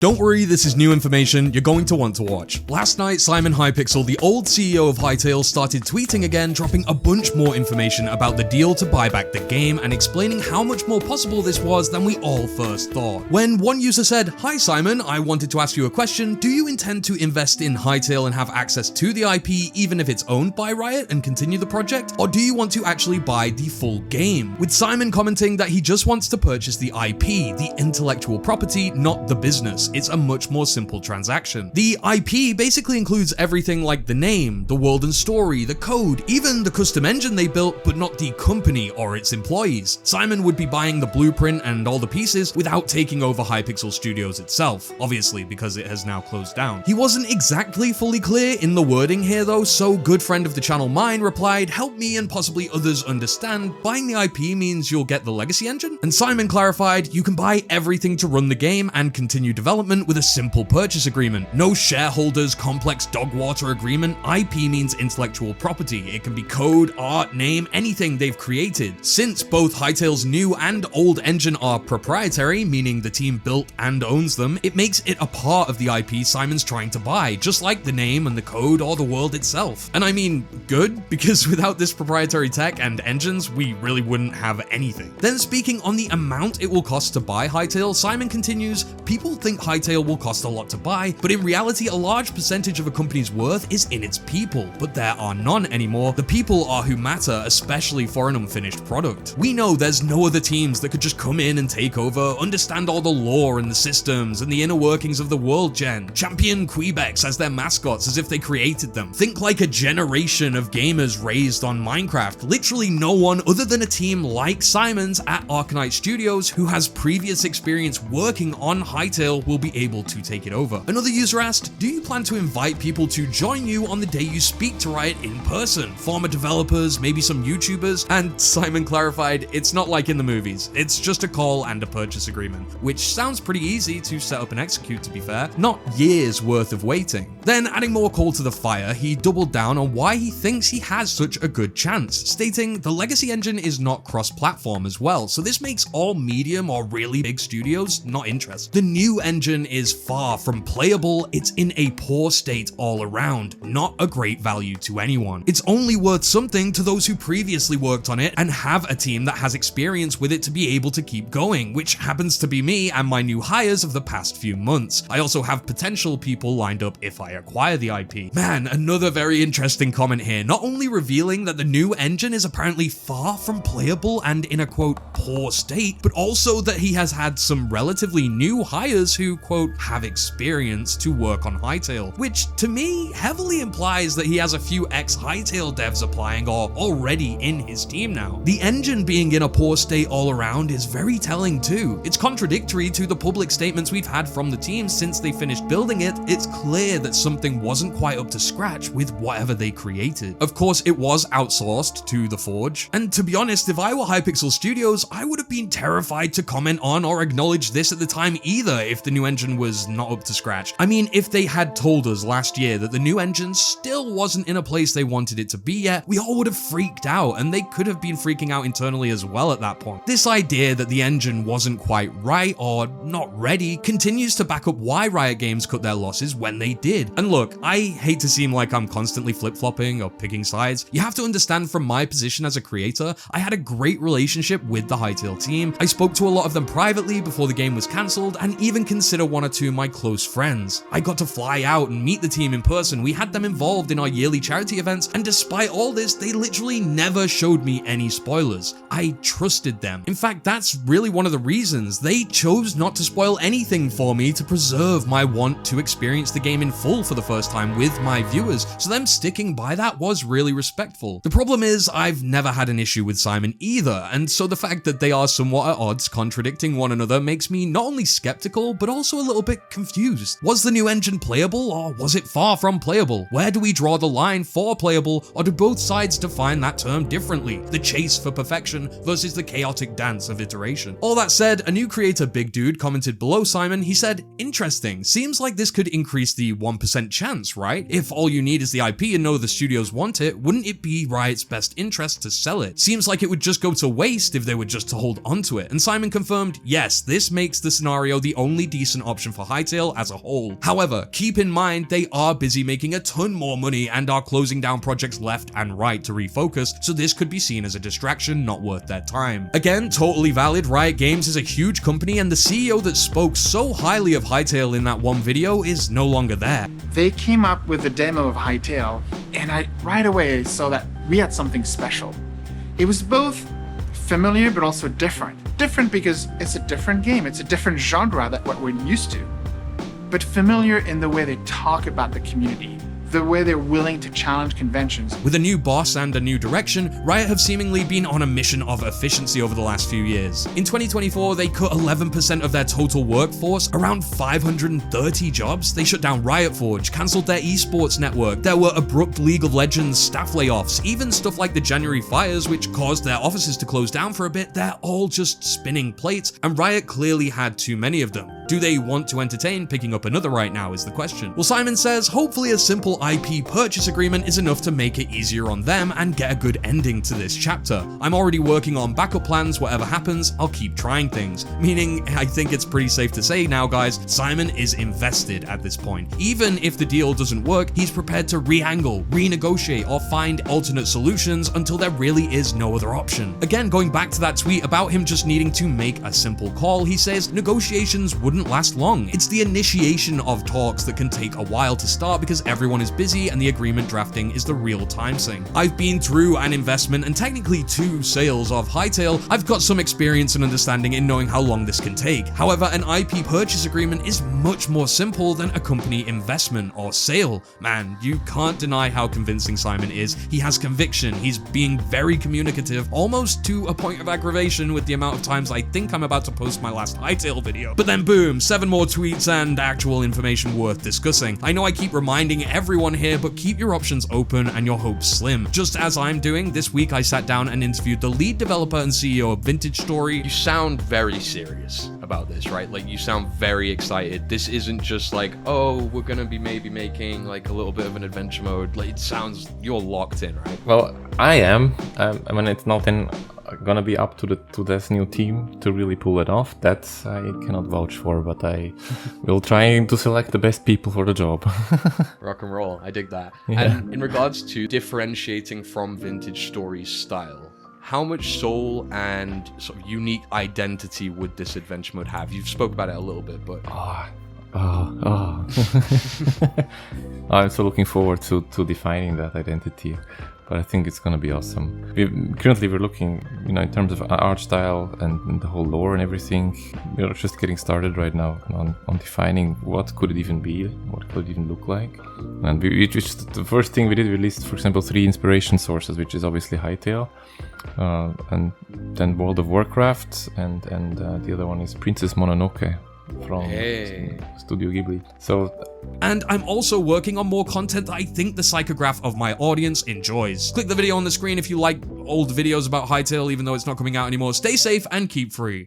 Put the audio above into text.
Don't worry, this is new information you're going to want to watch. Last night, Simon Hypixel, the old CEO of Hytale, started tweeting again, dropping a bunch more information about the deal to buy back the game and explaining how much more possible this was than we all first thought. When one user said, "Hi Simon, I wanted to ask you a question. Do you intend to invest in Hytale and have access to the IP even if it's owned by Riot and continue the project? Or do you want to actually buy the full game?" With Simon commenting that he just wants to purchase the IP, the intellectual property, not the business. It's a much more simple transaction. The IP basically includes everything like the name, the world and story, the code, even the custom engine they built, but not the company or its employees. Simon would be buying the blueprint and all the pieces without taking over Hypixel Studios itself, obviously because it has now closed down. He wasn't exactly fully clear in the wording here though, so good friend of the channel Mine replied, "Help me and possibly others understand, buying the IP means you'll get the legacy engine?" And Simon clarified, "You can buy everything to run the game and continue development with a simple purchase agreement. No shareholders, complex dog water agreement. IP means intellectual property. It can be code, art, name, anything they've created. Since both Hytale's new and old engine are proprietary, meaning the team built and owns them, it makes it a part of the IP Simon's trying to buy, just like the name and the code or the world itself." And I mean, good, because without this proprietary tech and engines, we really wouldn't have anything. Then speaking on the amount it will cost to buy Hytale, Simon continues, "People think Hytale will cost a lot to buy, but in reality a large percentage of a company's worth is in its people, but there are none anymore. The people are who matter, especially for an unfinished product. We know there's no other teams that could just come in and take over, understand all the lore and the systems and the inner workings of the world gen, champion Quebecs as their mascots as if they created them. Think like a generation of gamers raised on Minecraft. Literally no one other than a team like Simon's at Arcanite Studios who has previous experience working on Hytale will be able to take it over." Another user asked, "Do you plan to invite people to join you on the day you speak to Riot in person? Former developers, maybe some YouTubers?" And Simon clarified, "It's not like in the movies. It's just a call and a purchase agreement," which sounds pretty easy to set up and execute, to be fair. Not years worth of waiting. Then adding more coal to the fire, he doubled down on why he thinks he has such a good chance, stating the legacy engine is not cross-platform as well, so this makes all medium or really big studios not interested. The new engine is far from playable, it's in a poor state all around, not a great value to anyone. It's only worth something to those who previously worked on it and have a team that has experience with it to be able to keep going, which happens to be me and my new hires of the past few months. I also have potential people lined up if I acquire the IP." Man, another very interesting comment here, not only revealing that the new engine is apparently far from playable and in a quote poor state, but also that he has had some relatively new hires who quote have experience to work on Hytale, which to me heavily implies that he has a few ex-Hytale devs applying or already in his team now. The engine being in a poor state all around is very telling too. It's contradictory to the public statements we've had from the team since they finished building it. It's clear that something wasn't quite up to scratch with whatever they created. Of course, it was outsourced to the Forge, and to be honest, if I were Hypixel Studios, I would have been terrified to comment on or acknowledge this at the time either if the new engine was not up to scratch. I mean, if they had told us last year that the new engine still wasn't in a place they wanted it to be yet, we all would have freaked out, and they could have been freaking out internally as well at that point. This idea that the engine wasn't quite right or not ready continues to back up why Riot Games cut their losses when they did. And look, I hate to seem like I'm constantly flip-flopping or picking sides. You have to understand from my position as a creator, I had a great relationship with the Hytale team. I spoke to a lot of them privately before the game was cancelled, and even consider one or two of my close friends. I got to fly out and meet the team in person. We had them involved in our yearly charity events, and despite all this, they literally never showed me any spoilers. I trusted them. In fact, that's really one of the reasons. They chose not to spoil anything for me to preserve my want to experience the game in full for the first time with my viewers, so them sticking by that was really respectful. The problem is, I've never had an issue with Simon either, and so the fact that they are somewhat at odds, contradicting one another, makes me not only skeptical, but also a little bit confused. Was the new engine playable, or was it far from playable? Where do we draw the line for playable, or do both sides define that term differently? The chase for perfection versus the chaotic dance of iteration. All that said, a new creator, Big Dude, commented below Simon. He said, "Interesting, seems like this could increase the 1% chance, right? If all you need is the IP and know the studios want it, wouldn't it be Riot's best interest to sell it? Seems like it would just go to waste if they were just to hold onto it." And Simon confirmed, yes, this makes the scenario the only decent decent option for Hytale as a whole. However, keep in mind they are busy making a ton more money and are closing down projects left and right to refocus, so this could be seen as a distraction not worth their time. Again, totally valid, Riot Games is a huge company and the CEO that spoke so highly of Hytale in that one video is no longer there. They came up with a demo of Hytale, and I right away saw that we had something special. It was both familiar but also different. Different because it's a different game, it's a different genre than what we're used to. But familiar in the way they talk about the community, the way they're willing to challenge conventions. With a new boss and a new direction, Riot have seemingly been on a mission of efficiency over the last few years. In 2024, they cut 11% of their total workforce, around 530 jobs. They shut down Riot Forge, cancelled their esports network. There were abrupt League of Legends staff layoffs, even stuff like the January fires, which caused their offices to close down for a bit. They're all just spinning plates, and Riot clearly had too many of them. Do they want to entertain picking up another right now is the question. Well, Simon says hopefully a simple IP purchase agreement is enough to make it easier on them and get a good ending to this chapter. I'm already working on backup plans, whatever happens, I'll keep trying things. Meaning, I think it's pretty safe to say now, guys, Simon is invested at this point. Even if the deal doesn't work, he's prepared to re-angle, renegotiate, or find alternate solutions until there really is no other option. Again, going back to that tweet about him just needing to make a simple call, he says negotiations wouldn't last long. It's the initiation of talks that can take a while to start because everyone is busy and the agreement drafting is the real time thing. I've been through an investment and technically 2 sales of Hytale. I've got some experience and understanding in knowing how long this can take. However, an IP purchase agreement is much more simple than a company investment or sale. Man, you can't deny how convincing Simon is. He has conviction, he's being very communicative, almost to a point of aggravation with the amount of times I think I'm about to post my last Hytale video. But then boom, 7 more tweets and actual information worth discussing. I know I keep reminding everyone here, but keep your options open and your hopes slim. Just as I'm doing, this week I sat down and interviewed the lead developer and CEO of Vintage Story. You sound very serious about this, right? Like, you sound very excited. This isn't just like, oh, we're gonna be maybe making like a little bit of an adventure mode. Like, it sounds you're locked in, right? Well, I am. I mean, it's not gonna be up to this new team to really pull it off. That I cannot vouch for, but I will try to select the best people for the job. Rock and roll, I dig that. Yeah. And in regards to differentiating from Vintage Story's style, how much soul and sort of unique identity would this adventure mode have? You've spoke about it a little bit, but I'm so looking forward to defining that identity. But I think it's gonna be awesome. Currently we're looking, in terms of art style and the whole lore and everything. We're just getting started right now on defining what could it even be, what could it even look like. And we just, the first thing we did, we listed, for example, 3 inspiration sources, which is obviously Hytale, and then World of Warcraft, and the other one is Princess Mononoke from Studio Ghibli. And I'm also working on more content that I think the psychograph of my audience enjoys. Click the video on the screen if you like old videos about Hytale, even though it's not coming out anymore. Stay safe and keep free.